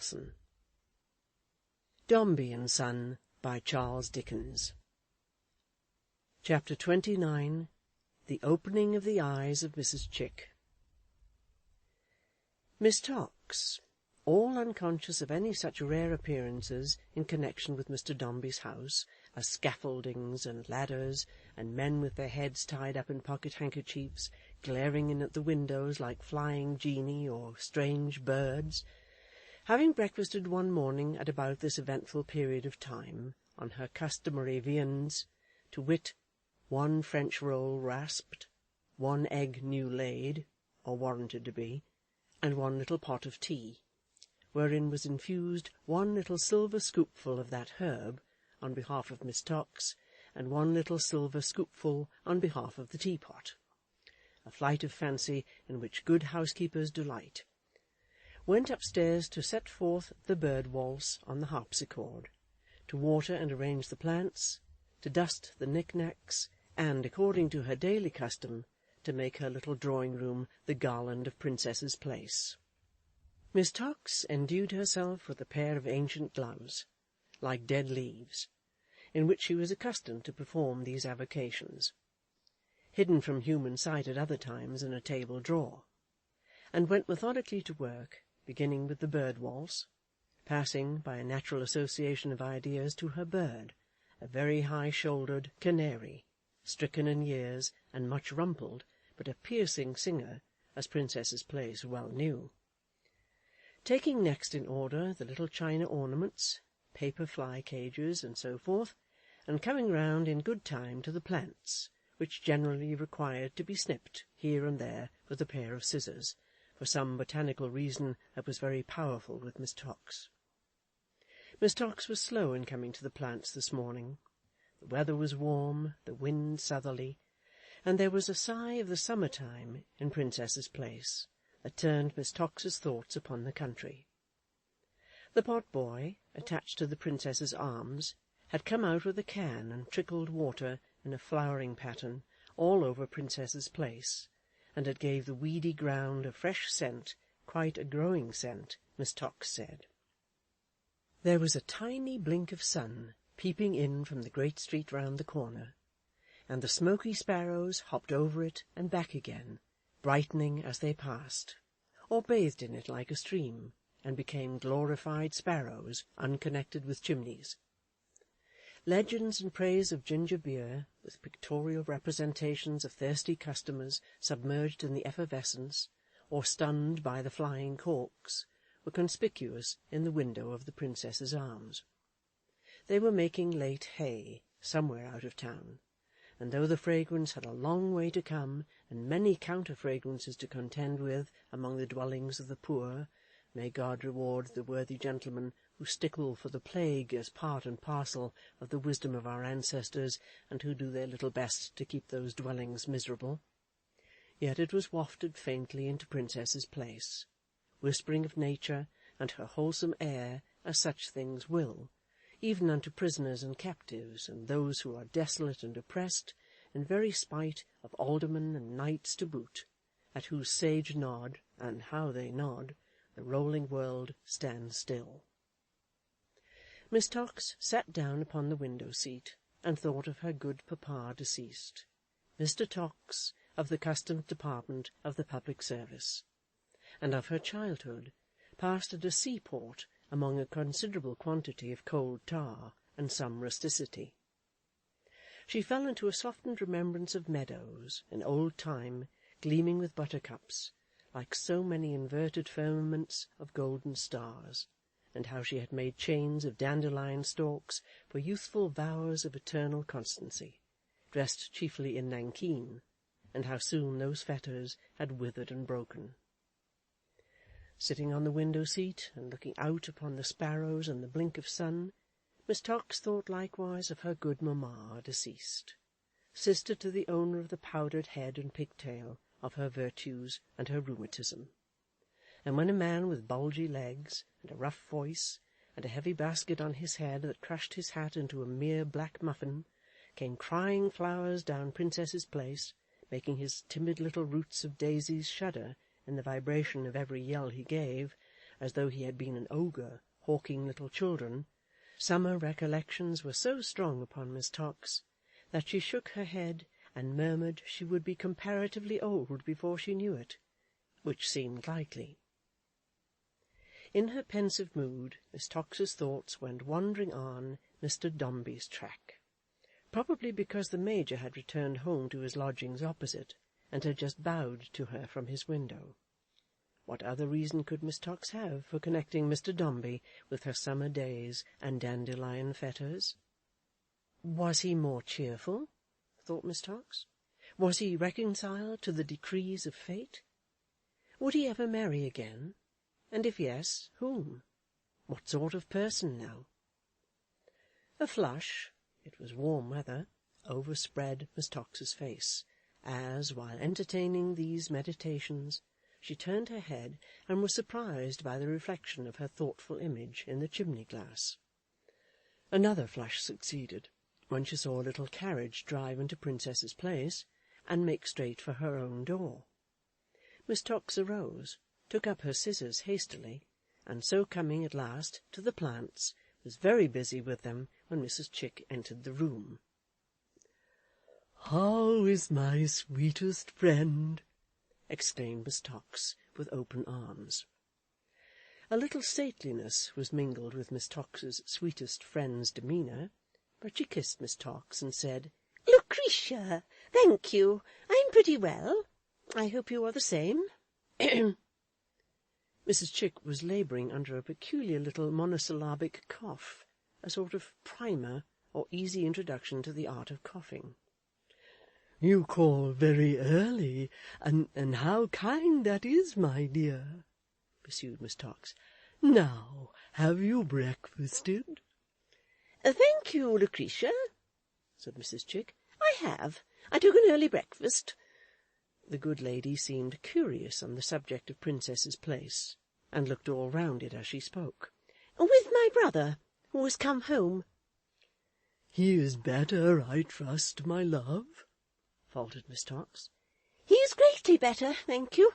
Nelson. Dombey and Son by Charles Dickens. Chapter 29. The Opening of the Eyes of Mrs. Chick. Miss Tox, all unconscious of any such rare appearances in connection with Mr. Dombey's house as scaffoldings and ladders, and men with their heads tied up in pocket-handkerchiefs, glaring in at the windows like flying genii or strange birds, having breakfasted one morning at about this eventful period of time, on her customary viands, to wit, 1 French roll rasped, 1 egg new laid, or warranted to be, and 1 little pot of tea, wherein was infused 1 little silver scoopful of that herb, on behalf of Miss Tox, and 1 little silver scoopful on behalf of the teapot, a flight of fancy in which good housekeepers delight, went upstairs to set forth the bird-waltz on the harpsichord, to water and arrange the plants, to dust the knick-knacks, and, according to her daily custom, to make her little drawing-room the garland of Princess's Place. Miss Tox endued herself with a pair of ancient gloves, like dead leaves, in which she was accustomed to perform these avocations, hidden from human sight at other times in a table drawer, and went methodically to work, beginning with the bird-waltz, passing, by a natural association of ideas, to her bird, a very high-shouldered canary, stricken in years and much rumpled, but a piercing singer, as Princess's Place well knew. Taking next in order the little china ornaments, paper fly-cages, and so forth, and coming round in good time to the plants, which generally required to be snipped here and there with a pair of scissors, for some botanical reason that was very powerful with Miss Tox. Miss Tox was slow in coming to the plants this morning. The weather was warm, the wind southerly, and there was a sigh of the summer-time in Princess's Place that turned Miss Tox's thoughts upon the country. The pot-boy, attached to the Princess's arms, had come out with a can and trickled water in a flowering pattern all over Princess's Place, and it gave the weedy ground a fresh scent, quite a growing scent, Miss Tox said. There was a tiny blink of sun peeping in from the great street round the corner, and the smoky sparrows hopped over it and back again, brightening as they passed, or bathed in it like a stream, and became glorified sparrows unconnected with chimneys. Legends in praise of ginger beer, with pictorial representations of thirsty customers submerged in the effervescence, or stunned by the flying corks, were conspicuous in the window of the Princess's Arms. They were making late hay, somewhere out of town, and though the fragrance had a long way to come, and many counter-fragrances to contend with among the dwellings of the poor, may God reward the worthy gentlemen who stickle for the plague as part and parcel of the wisdom of our ancestors, and who do their little best to keep those dwellings miserable. Yet it was wafted faintly into Princess's Place, whispering of nature and her wholesome air, as such things will, even unto prisoners and captives, and those who are desolate and oppressed, in very spite of aldermen and knights to boot, at whose sage nod, and how they nod, the rolling world stands still. Miss Tox sat down upon the window-seat, and thought of her good papa deceased, Mr. Tox, of the Customs Department of the Public Service, and of her childhood, passed at a seaport among a considerable quantity of cold tar and some rusticity. She fell into a softened remembrance of meadows, in old time, gleaming with buttercups, like so many inverted firmaments of golden stars, and how she had made chains of dandelion stalks for youthful vows of eternal constancy, dressed chiefly in nankeen, and how soon those fetters had withered and broken. Sitting on the window-seat, and looking out upon the sparrows and the blink of sun, Miss Tox thought likewise of her good mamma deceased, sister to the owner of the powdered head and pigtail, of her virtues and her rheumatism. And when a man with bulgy legs, and a rough voice, and a heavy basket on his head that crushed his hat into a mere black muffin, came crying flowers down Princess's Place, making his timid little roots of daisies shudder in the vibration of every yell he gave, as though he had been an ogre hawking little children, summer recollections were so strong upon Miss Tox that she shook her head and murmured she would be comparatively old before she knew it, which seemed likely. In her pensive mood, Miss Tox's thoughts went wandering on Mr. Dombey's track, probably because the Major had returned home to his lodgings opposite, and had just bowed to her from his window. What other reason could Miss Tox have for connecting Mr. Dombey with her summer days and dandelion fetters? Was he more cheerful? Thought Miss Tox. Was he reconciled to the decrees of fate? Would he ever marry again? And if yes, whom? What sort of person now? A flush, it was warm weather, overspread Miss Tox's face, as, while entertaining these meditations, she turned her head and was surprised by the reflection of her thoughtful image in the chimney-glass. Another flush succeeded, when she saw a little carriage drive into Princess's Place, and make straight for her own door. Miss Tox arose, took up her scissors hastily, and so coming at last to the plants, was very busy with them when Mrs. Chick entered the room. "How is my sweetest friend?" exclaimed Miss Tox, with open arms. A little stateliness was mingled with Miss Tox's sweetest friend's demeanour, but she kissed Miss Tox and said, "Lucretia, thank you. I'm pretty well. I hope you are the same." Mrs. Chick was labouring under a peculiar little monosyllabic cough, a sort of primer or easy introduction to the art of coughing. "You call very early, and how kind that is, my dear," pursued Miss Tox. "Now, have you breakfasted?" "Thank you, Lucretia," said Mrs. Chick. "I have. I took an early breakfast." The good lady seemed curious on the subject of Princess's Place, and looked all round it as she spoke. "With my brother, who has come home." "He is better, I trust, my love?" faltered Miss Tox. "He is greatly better, thank you."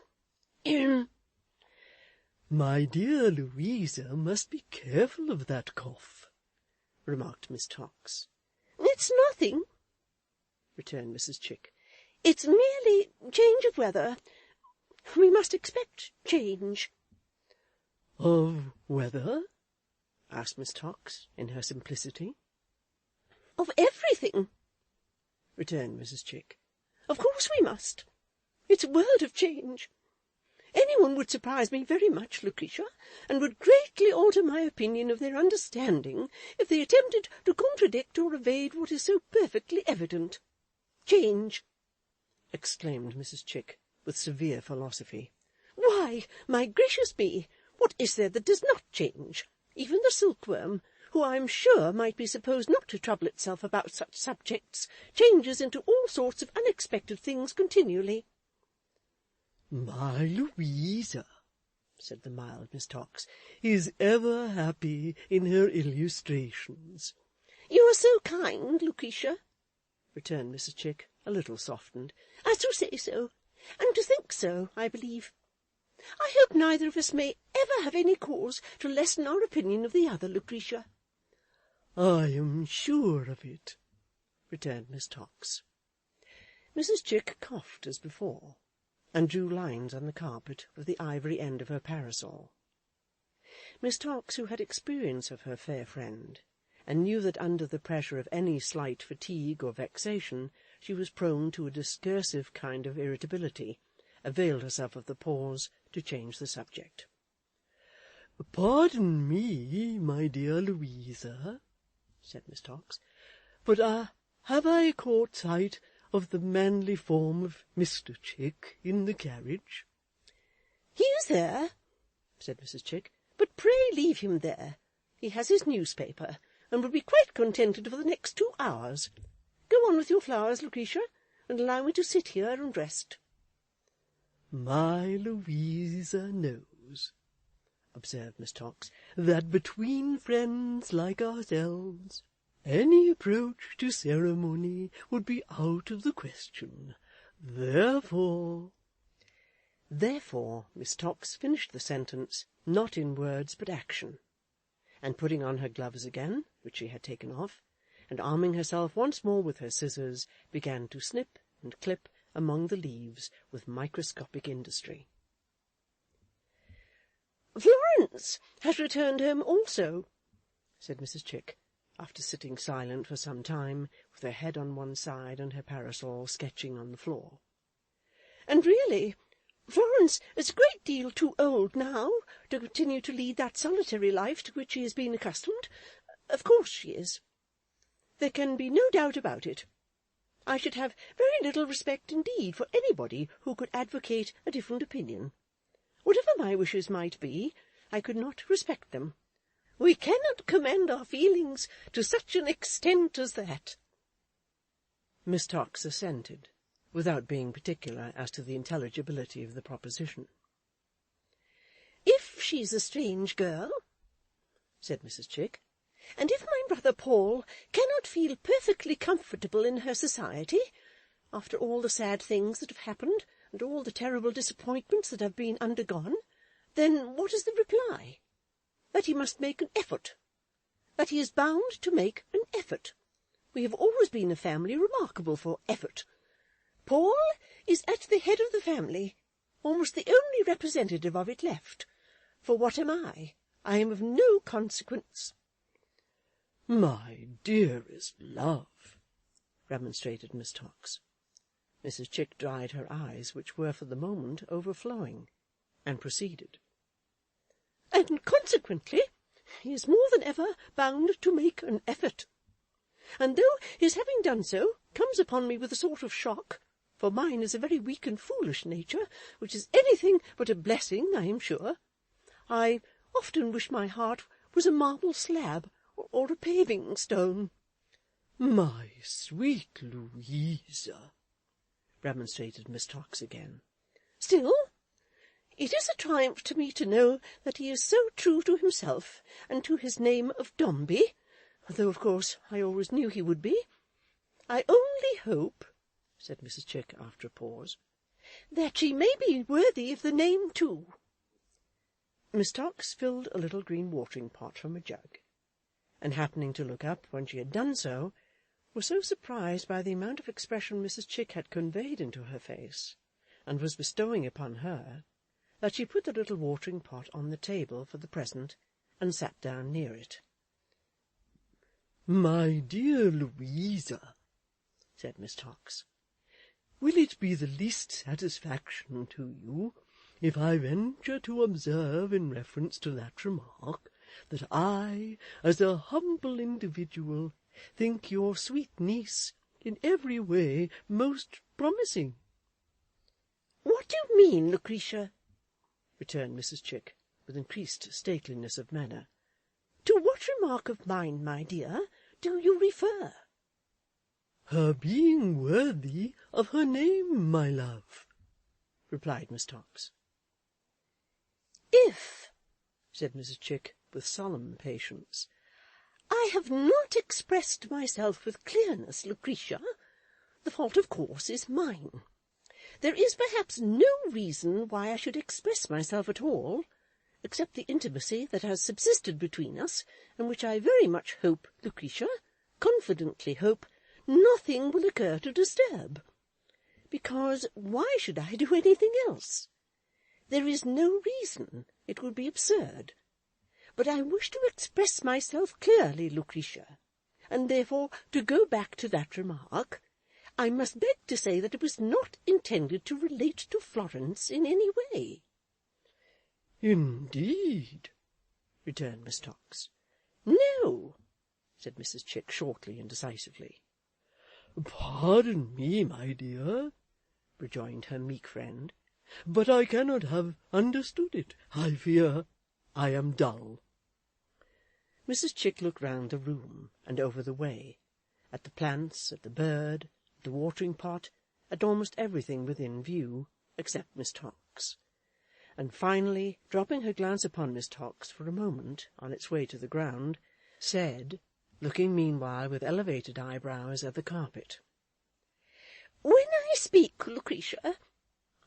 "My dear Louisa must be careful of that cough," remarked Miss Tox. "It's nothing," returned Mrs. Chick. "It's merely change of weather. We must expect change." "Of weather?" asked Miss Tox, in her simplicity. "Of everything," returned Mrs. Chick. "Of course we must. It's a world of change. Anyone would surprise me very much, Lucretia, and would greatly alter my opinion of their understanding if they attempted to contradict or evade what is so perfectly evident. Change!" exclaimed Mrs. Chick, with severe philosophy. "Why, my gracious me, what is there that does not change? Even the silkworm, who I am sure might be supposed not to trouble itself about such subjects, changes into all sorts of unexpected things continually." "My Louisa," said the mild Miss Tox, "is ever happy in her illustrations." "You are so kind, Lucretia," returned Mrs. Chick, a little softened, "as to say so, and to think so, I believe. I hope neither of us may ever have any cause to lessen our opinion of the other, Lucretia." "I am sure of it," returned Miss Tox. Mrs. Chick coughed as before, and drew lines on the carpet with the ivory end of her parasol. Miss Tox, who had experience of her fair friend, and knew that under the pressure of any slight fatigue or vexation she was prone to a discursive kind of irritability, availed herself of the pause to change the subject. "Pardon me, my dear Louisa," said Miss Tox, "but have I caught sight of the manly form of Mr. Chick in the carriage?" "He is there," said Mrs. Chick, "but pray leave him there. He has his newspaper, and will be quite contented for the next 2 hours. Go on with your flowers, Lucretia, and allow me to sit here and rest." "My Louisa knows," observed Miss Tox, "that between friends like ourselves any approach to ceremony would be out of the question. Therefore—" Therefore Miss Tox finished the sentence not in words but action, and putting on her gloves again, which she had taken off, and arming herself once more with her scissors, began to snip and clip among the leaves with microscopic industry. "Florence has returned home also," said Mrs. Chick, after sitting silent for some time, with her head on one side and her parasol sketching on the floor. "And really, Florence is a great deal too old now to continue to lead that solitary life to which she has been accustomed. Of course she is. There can be no doubt about it. I should have very little respect indeed for anybody who could advocate a different opinion. Whatever my wishes might be, I could not respect them. We cannot command our feelings to such an extent as that." Miss Tox assented, without being particular as to the intelligibility of the proposition. "If she's a strange girl," said Mrs. Chick, "and if my brother Paul cannot feel perfectly comfortable in her society, after all the sad things that have happened, and all the terrible disappointments that have been undergone, then what is the reply? That he must make an effort. That he is bound to make an effort. We have always been a family remarkable for effort. Paul is at the head of the family, almost the only representative of it left. For what am I? I am of no consequence." "My dearest love," remonstrated Miss Tox. Mrs. Chick dried her eyes, which were for the moment overflowing, and proceeded. "And consequently he is more than ever bound to make an effort. And though his having done so comes upon me with a sort of shock, for mine is a very weak and foolish nature, which is anything but a blessing, I am sure, I often wish my heart was a marble slab or a paving stone." "My sweet Louisa," remonstrated Miss Tox again. "Still, it is a triumph to me to know that he is so true to himself and to his name of Dombey, though of course I always knew he would be. I only hope," said Mrs. Chick after a pause, "that she may be worthy of the name too." Miss Tox filled a little green watering-pot from a jug, and happening to look up when she had done so, was so surprised by the amount of expression Mrs. Chick had conveyed into her face, and was bestowing upon her, that she put the little watering-pot on the table for the present, and sat down near it. "My dear Louisa," said Miss Tox, "will it be the least satisfaction to you if I venture to observe in reference to that remark that I, as a humble individual, think your sweet niece in every way most promising?" "What do you mean, Lucretia?" returned Mrs. Chick, with increased stateliness of manner. "To what remark of mine, my dear, do you refer?" "Her being worthy of her name, my love," replied Miss Tox. "If," said Mrs. Chick, with solemn patience, "I have not expressed myself with clearness, Lucretia, the fault, of course, is mine. There is perhaps no reason why I should express myself at all, except the intimacy that has subsisted between us, and which I very much hope, Lucretia, confidently hope, nothing will occur to disturb. Because why should I do anything else? There is no reason. It would be absurd. But I wish to express myself clearly, Lucretia, and therefore, to go back to that remark, I must beg to say that it was not intended to relate to Florence in any way." "Indeed?" returned Miss Tox. "No," said Mrs. Chick shortly and decisively. "Pardon me, my dear," rejoined her meek friend, "but I cannot have understood it. I fear I am dull." Mrs. Chick looked round the room and over the way, at the plants, at the bird, at the watering-pot, at almost everything within view, except Miss Tox, and finally, dropping her glance upon Miss Tox for a moment on its way to the ground, said, looking meanwhile with elevated eyebrows at the carpet, "When I speak, Lucretia,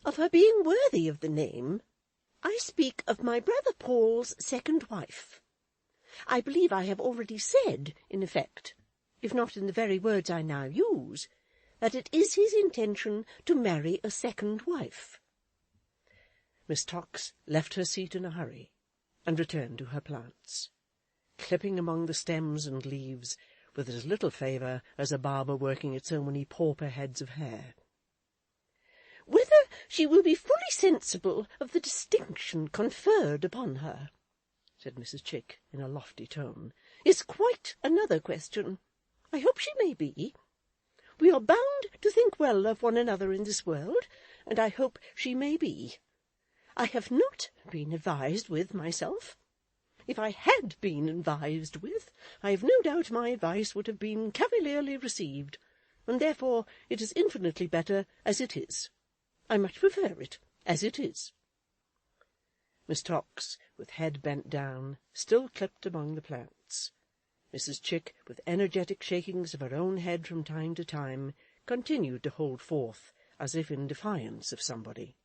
of her being worthy of the name, I speak of my brother Paul's second wife. I believe I have already said, in effect, if not in the very words I now use, that it is his intention to marry a second wife." Miss Tox left her seat in a hurry, and returned to her plants, clipping among the stems and leaves with as little favour as a barber working at so many pauper heads of hair. "Whether she will be fully sensible of the distinction conferred upon her," said Mrs. Chick in a lofty tone, "is quite another question. I hope she may be. We are bound to think well of one another in this world, and I hope she may be. I have not been advised with myself. If I had been advised with, I have no doubt my advice would have been cavalierly received, and therefore it is infinitely better as it is. I much prefer it as it is." Miss Tox, with head bent down, still clipped among the plants. Mrs. Chick, with energetic shakings of her own head from time to time, continued to hold forth, as if in defiance of somebody.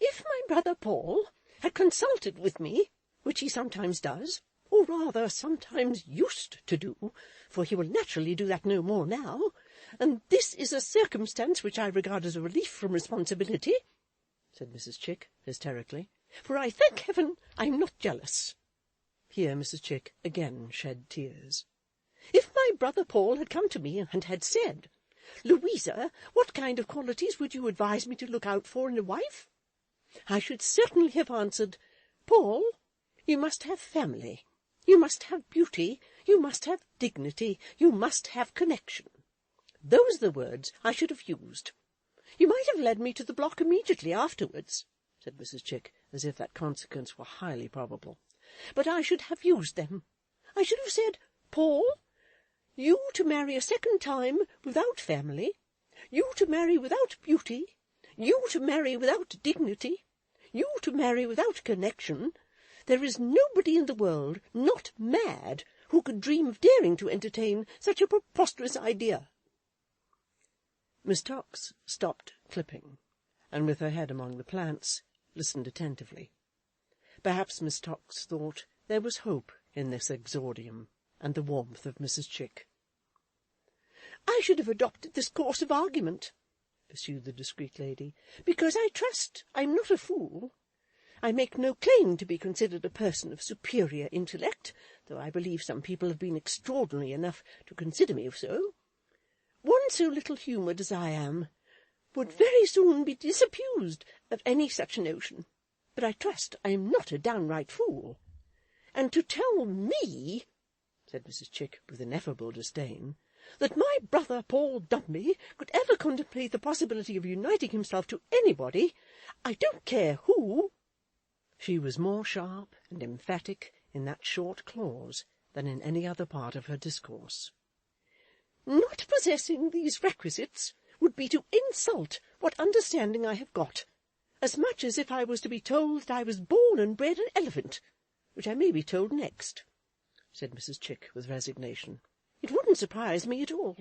"If my brother Paul had consulted with me, which he sometimes does, or rather sometimes used to do, for he will naturally do that no more now, and this is a circumstance which I regard as a relief from responsibility," said Mrs. Chick hysterically, "for I thank heaven I am not jealous." Here Mrs. Chick again shed tears. "If my brother Paul had come to me and had said, 'Louisa, what kind of qualities would you advise me to look out for in a wife?' I should certainly have answered, 'Paul, you must have family, you must have beauty, you must have dignity, you must have connection.' Those are the words I should have used. You might have led me to the block immediately afterwards," said Mrs. Chick, as if that consequence were highly probable, "but I should have used them. I should have said, 'Paul, you to marry a second time without family, you to marry without beauty, you to marry without dignity, you to marry without connection. There is nobody in the world, not mad, who could dream of daring to entertain such a preposterous idea.'" Miss Tox stopped clipping, and with her head among the plants, listened attentively. Perhaps Miss Tox thought there was hope in this exordium, and the warmth of Mrs. Chick. "I should have adopted this course of argument," pursued the discreet lady, "because I trust I am not a fool. I make no claim to be considered a person of superior intellect, though I believe some people have been extraordinary enough to consider me so. One so little humoured as I am would very soon be disabused of any such notion, but I trust I am not a downright fool. And to tell me," said Mrs. Chick with ineffable disdain, "that my brother Paul Dombey could ever contemplate the possibility of uniting himself to anybody, I don't care who—" She was more sharp and emphatic in that short clause than in any other part of her discourse. "Not possessing these requisites would be to insult what understanding I have got, as much as if I was to be told that I was born and bred an elephant, which I may be told next," said Mrs. Chick with resignation. "It wouldn't surprise me at all.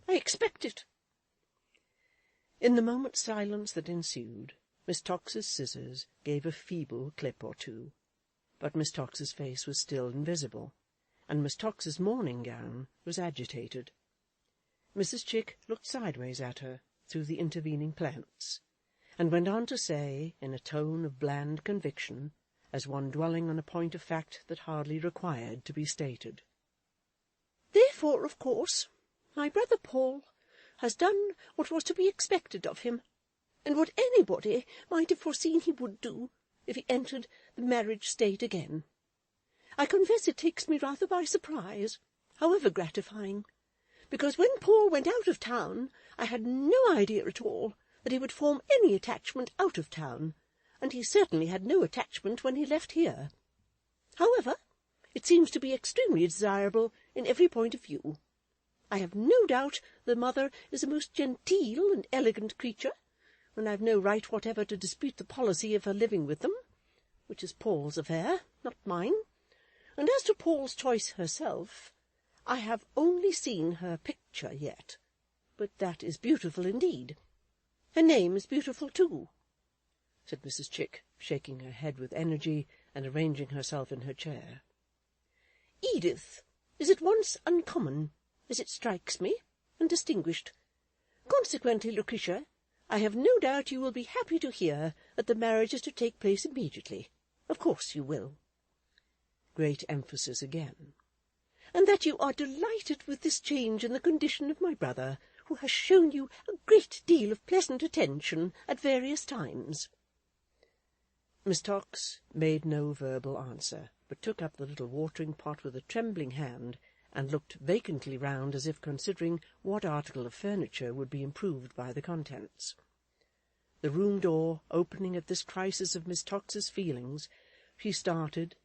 I expect it." In the moment's silence that ensued, Miss Tox's scissors gave a feeble clip or two, but Miss Tox's face was still invisible, and Miss Tox's morning gown was agitated. Mrs. Chick looked sideways at her through the intervening plants, and went on to say, in a tone of bland conviction, as one dwelling on a point of fact that hardly required to be stated, "Therefore, of course, my brother Paul has done what was to be expected of him, and what anybody might have foreseen he would do if he entered the marriage state again. I confess it takes me rather by surprise, however gratifying, because when Paul went out of town I had no idea at all that he would form any attachment out of town, and he certainly had no attachment when he left here. However, it seems to be extremely desirable in every point of view. I have no doubt the mother is a most genteel and elegant creature, and I have no right whatever to dispute the policy of her living with them, which is Paul's affair, not mine. And as to Paul's choice herself, I have only seen her picture yet, but that is beautiful indeed. Her name is beautiful too," said Mrs. Chick, shaking her head with energy, and arranging herself in her chair. Edith is at once uncommon, as it strikes me, and distinguished. Consequently, Lucretia, I have no doubt you will be happy to hear that the marriage is to take place immediately. Of course you will. Great emphasis again. And that you are delighted with this change in the condition of my brother, who has shown you a great deal of pleasant attention at various times. Miss Tox made no verbal answer, but took up the little watering-pot with a trembling hand, and looked vacantly round as if considering what article of furniture would be improved by the contents. The room door opening at this crisis of Miss Tox's feelings, she started,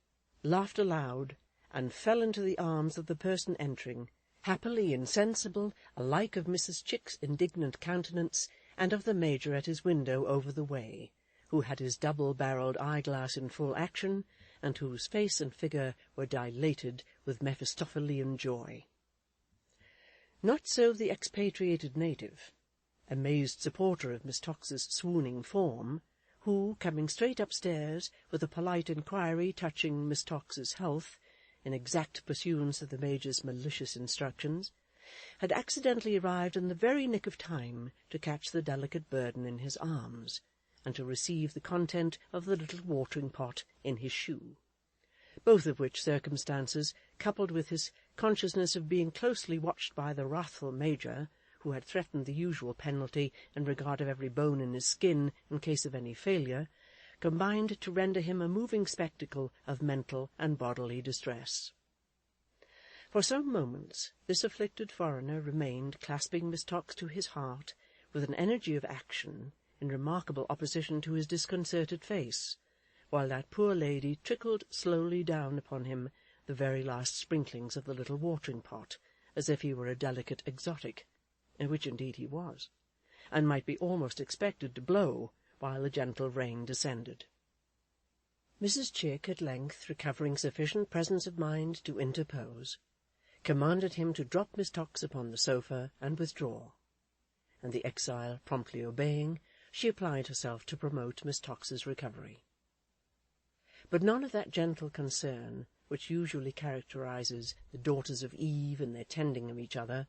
laughed aloud, and fell into the arms of the person entering, happily insensible alike of Mrs. Chick's indignant countenance and of the Major at his window over the way, who had his double-barrelled eyeglass in full action, and whose face and figure were dilated with Mephistophelian joy. Not so the expatriated native, amazed supporter of Miss Tox's swooning form, who, coming straight upstairs with a polite inquiry touching Miss Tox's health, in exact pursuance of the Major's malicious instructions, had accidentally arrived in the very nick of time to catch the delicate burden in his arms, and to receive the content of the little watering-pot in his shoe, both of which circumstances, coupled with his consciousness of being closely watched by the wrathful Major, who had threatened the usual penalty in regard of every bone in his skin in case of any failure, combined to render him a moving spectacle of mental and bodily distress. For some moments this afflicted foreigner remained clasping Miss Tox to his heart with an energy of action in remarkable opposition to his disconcerted face, while that poor lady trickled slowly down upon him the very last sprinklings of the little watering-pot, as if he were a delicate exotic, which indeed he was, and might be almost expected to blow while the gentle rain descended. Mrs. Chick, at length recovering sufficient presence of mind to interpose, commanded him to drop Miss Tox upon the sofa and withdraw, and the exile promptly obeying, she applied herself to promote Miss Tox's recovery. But none of that gentle concern which usually characterizes the daughters of Eve in their tending of each other,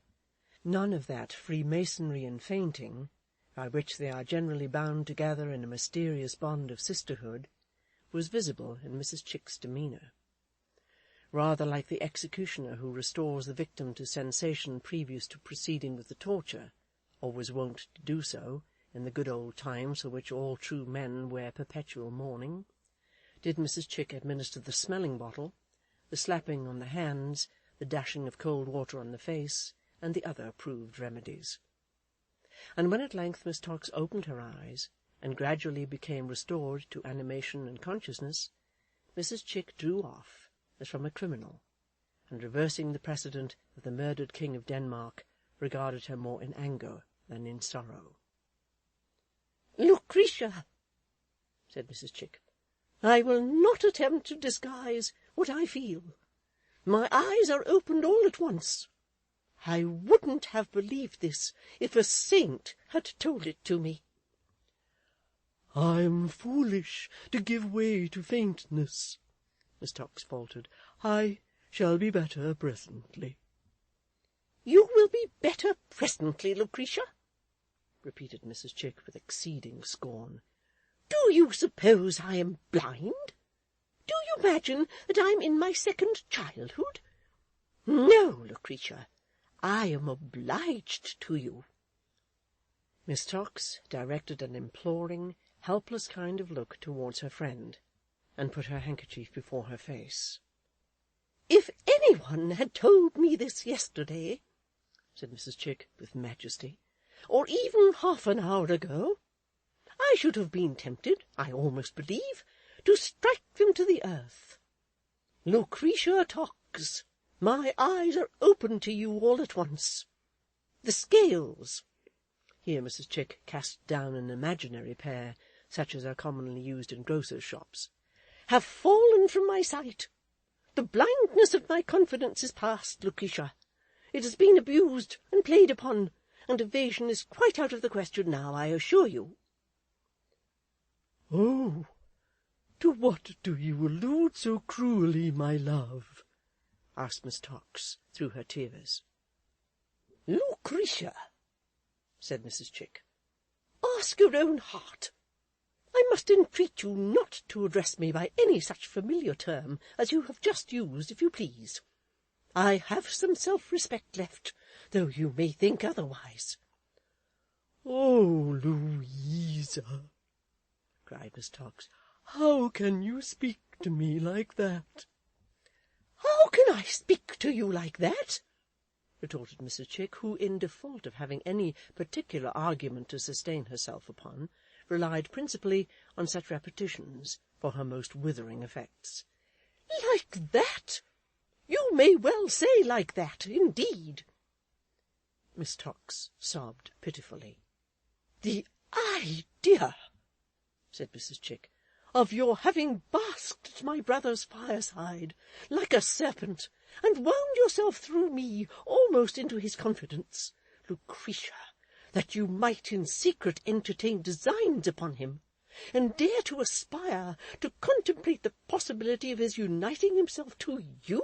none of that freemasonry in fainting, by which they are generally bound together in a mysterious bond of sisterhood, was visible in Mrs. Chick's demeanour. Rather like the executioner who restores the victim to sensation previous to proceeding with the torture, or was wont to do so, in the good old times for which all true men wear perpetual mourning, did Mrs. Chick administer the smelling-bottle, the slapping on the hands, the dashing of cold water on the face, and the other proved remedies. And when at length Miss Tox opened her eyes, and gradually became restored to animation and consciousness, Mrs. Chick drew off, as from a criminal, and reversing the precedent of the murdered King of Denmark, regarded her more in anger than in sorrow. "Lucretia," said Mrs. Chick, "I will not attempt to disguise what I feel. My eyes are opened all at once. I wouldn't have believed this if a saint had told it to me." "I am foolish to give way to faintness," Miss Tox faltered. "I shall be better presently." "You will be better presently, Lucretia," repeated Mrs. Chick with exceeding scorn. "Do you suppose I am blind? Do you imagine that I am in my second childhood? No, Lucretia, I am obliged to you." Miss Tox directed an imploring, helpless kind of look towards her friend, and put her handkerchief before her face. "If any one had told me this yesterday," said Mrs. Chick with majesty, "or even half an hour ago, I should have been tempted, I almost believe, to strike them to the earth. Lucretia Tox, my eyes are open to you all at once. The scales," here Mrs. Chick cast down an imaginary pair, such as are commonly used in grocers' shops, "have fallen from my sight. The blindness of my confidence is past, Lucretia. It has been abused and played upon, and evasion is quite out of the question now, I assure you." "Oh, To what do you allude so cruelly, my love? asked Miss Tox through her tears. Lucretia, said Mrs. Chick. Ask your own heart. I must entreat you not to address me by any such familiar term as you have just used, if you please. I have some self-respect left, though you may think otherwise. Oh, Louisa, cried Miss Tox, how can you speak to me like that? How can I speak to you like that? retorted Mrs. Chick, who, in default of having any particular argument to sustain herself upon, relied principally on such repetitions for her most withering effects. Like that? You may well say like that, indeed. Miss Tox sobbed pitifully. The idea, said Mrs. Chick, of your having basked at my brother's fireside like a serpent, and wound yourself through me almost into his confidence, Lucretia, that you might in secret entertain designs upon him, and dare to aspire to contemplate the possibility of his uniting himself to you?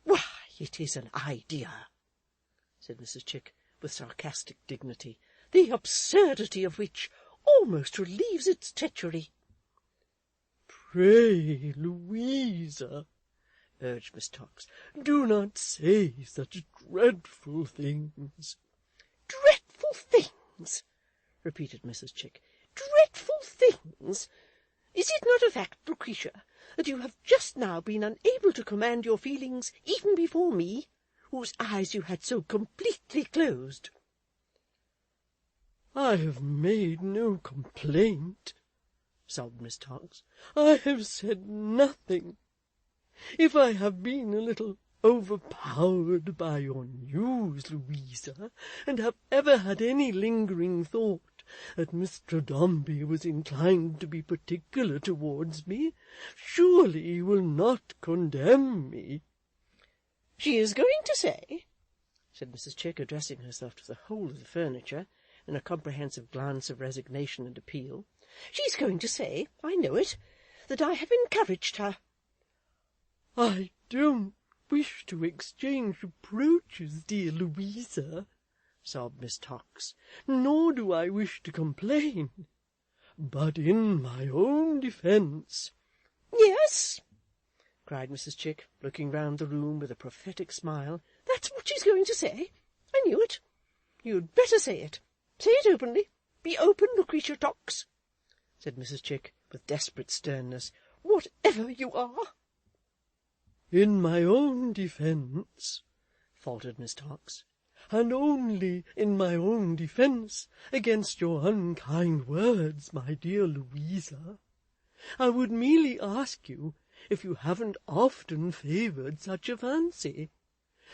Why, it is an idea, said Mrs. Chick with sarcastic dignity, the absurdity of which almost relieves its treachery. Pray, Louisa, urged Miss Tox, do not say such dreadful things. Dreadful things, repeated Mrs. Chick. Dreadful things! Is it not a fact, Lucretia, that you have just now been unable to command your feelings even before me, whose eyes you had so completely closed? I have made no complaint, sobbed Miss Tox. I have said nothing. If I have been a little overpowered by your news, Louisa, and have ever had any lingering thought that Mr. Dombey was inclined to be particular towards me, surely you will not condemn me. She is going to say, said Mrs. Chick, addressing herself to the whole of the furniture, in a comprehensive glance of resignation and appeal, she's going to say, I know it, that I have encouraged her. I don't wish to exchange reproaches, dear Louisa, sobbed Miss Tox, nor do I wish to complain. But in my own defence— Yes, cried Mrs. Chick, looking round the room with a prophetic smile. That's what she's going to say. I knew it. You'd better say it. Say it openly. Be open, Lucretia Tox, said Mrs. Chick with desperate sternness, whatever you are. In my own defence, faltered Miss Tox, and only in my own defence against your unkind words, my dear Louisa, I would merely ask you if you haven't often favoured such a fancy,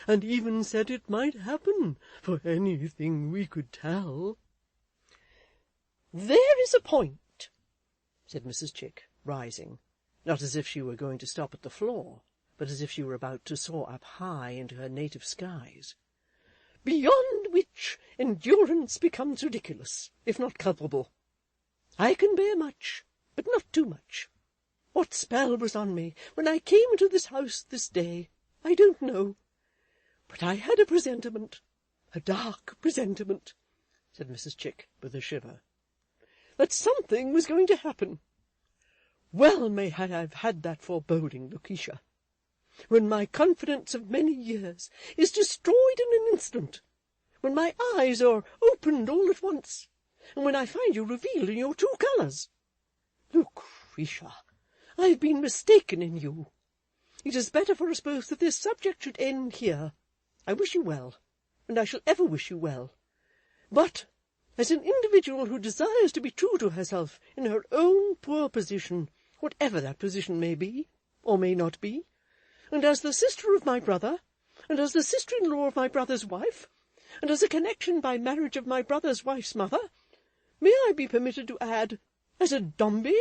and even said it might happen for anything we could tell. There is a point, said Mrs. Chick, rising, not as if she were going to stop at the floor, but as if she were about to soar up high into her native skies, beyond which endurance becomes ridiculous, if not culpable. I can bear much, but not too much. What spell was on me when I came into this house this day, I don't know. But I had a presentiment, a dark presentiment, said Mrs. Chick with a shiver, that something was going to happen. Well may I have had that foreboding, Lucretia, when my confidence of many years is destroyed in an instant, when my eyes are opened all at once, and when I find you revealed in your true colours. Lucretia, I have been mistaken in you. It is better for us both that this subject should end here. I wish you well, and I shall ever wish you well. But, as an individual who desires to be true to herself in her own poor position, whatever that position may be, or may not be, and as the sister of my brother, and as the sister-in-law of my brother's wife, and as a connection by marriage of my brother's wife's mother, may I be permitted to add, as a Dombey?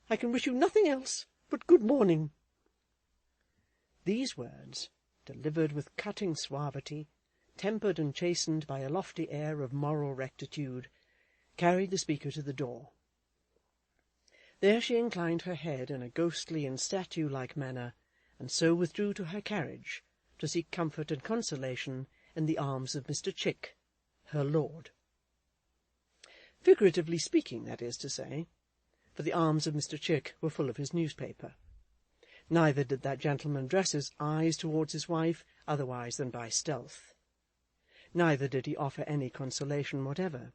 I can wish you nothing else but good morning. These words, delivered with cutting suavity, tempered and chastened by a lofty air of moral rectitude, carried the speaker to the door. There she inclined her head in a ghostly and statue-like manner, and so withdrew to her carriage, to seek comfort and consolation in the arms of Mr. Chick, her lord. Figuratively speaking, that is to say, for the arms of Mr. Chick were full of his newspaper. Neither did that gentleman dress his eyes towards his wife otherwise than by stealth. Neither did he offer any consolation whatever.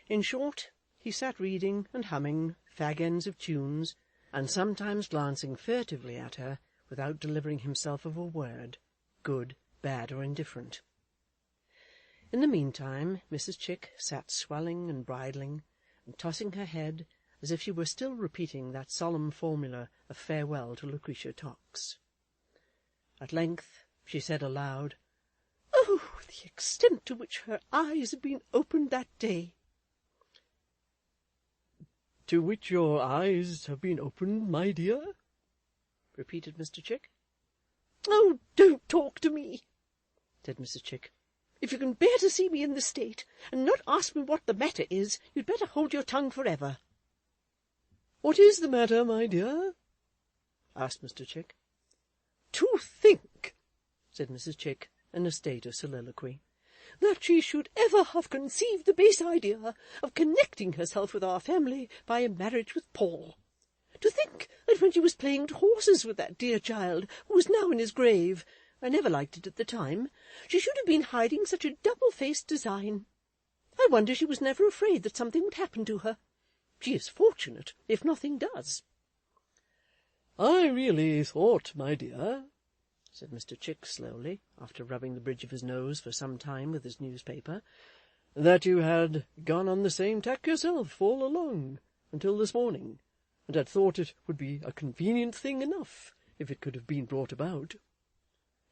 In short, he sat reading and humming fag-ends of tunes, and sometimes glancing furtively at her without delivering himself of a word, good, bad, or indifferent. In the meantime, Mrs. Chick sat swelling and bridling, and tossing her head, as if she were still repeating that solemn formula of farewell to Lucretia Tox. At length she said aloud, "Oh, the extent to which her eyes have been opened that day!" "To which your eyes have been opened, my dear?" repeated Mr. Chick. "Oh, don't talk to me," said Mrs. Chick. "If you can bear to see me in this state, and not ask me what the matter is, you'd better hold your tongue for ever." "What is the matter, my dear?" asked Mr. Chick. "To think," said Mrs. Chick, in a state of soliloquy, "that she should ever have conceived the base idea of connecting herself with our family by a marriage with Paul. To think that when she was playing at horses with that dear child, who is now in his grave, I never liked it at the time, she should have been hiding such a double-faced design. I wonder she was never afraid that something would happen to her. She is fortunate if nothing does." "I really thought, my dear," said Mr. Chick slowly, after rubbing the bridge of his nose for some time with his newspaper, "that you had gone on the same tack yourself all along, until this morning, and had thought it would be a convenient thing enough, if it could have been brought about."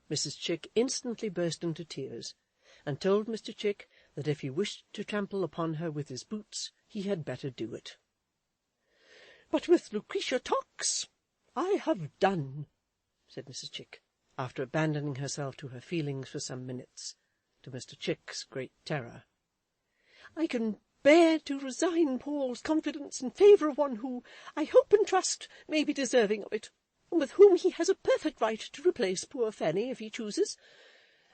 Mrs. Chick instantly burst into tears, and told Mr. Chick that if he wished to trample upon her with his boots, he had better do it. "But with Lucretia Tox I have done," said Mrs. Chick, after abandoning herself to her feelings for some minutes, to Mr. Chick's great terror. "I can bear to resign Paul's confidence in favour of one who, I hope and trust, may be deserving of it, and with whom he has a perfect right to replace poor Fanny if he chooses.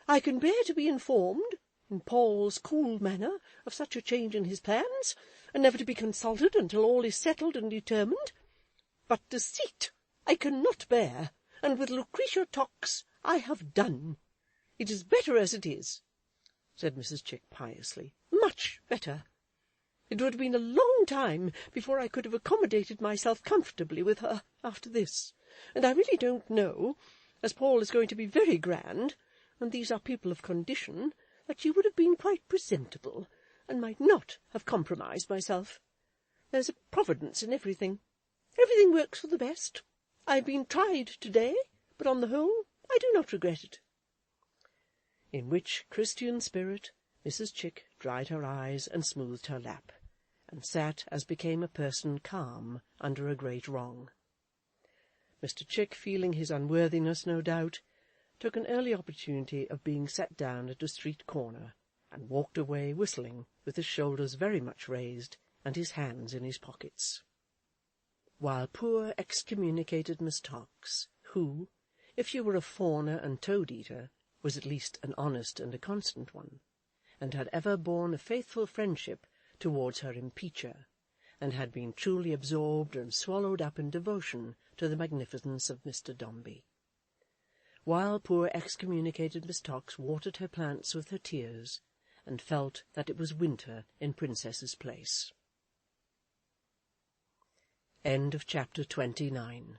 I can bear to be informed, in Paul's cool manner, of such a change in his plans, and never to be consulted until all is settled and determined. But deceit I cannot bear, and with Lucretia Tox I have done. It is better as it is," said Mrs. Chick piously, "much better. It would have been a long time before I could have accommodated myself comfortably with her after this, and I really don't know, as Paul is going to be very grand, and these are people of condition, that she would have been quite presentable, and might not have compromised myself. There's a providence in everything. Everything works for the best. I have been tried to-day, but on the whole I do not regret it." In which Christian spirit Mrs. Chick dried her eyes and smoothed her lap, and sat as became a person calm under a great wrong. Mr. Chick, feeling his unworthiness, no doubt, took an early opportunity of being set down at a street corner, and walked away whistling, with his shoulders very much raised, and his hands in his pockets. While poor excommunicated Miss Tox, who, if she were a fawner and toad-eater, was at least an honest and a constant one, and had ever borne a faithful friendship towards her impeacher, and had been truly absorbed and swallowed up in devotion to the magnificence of Mr. Dombey. While poor excommunicated Miss Tox watered her plants with her tears, and felt that it was winter in Princess's Place. End of chapter 29.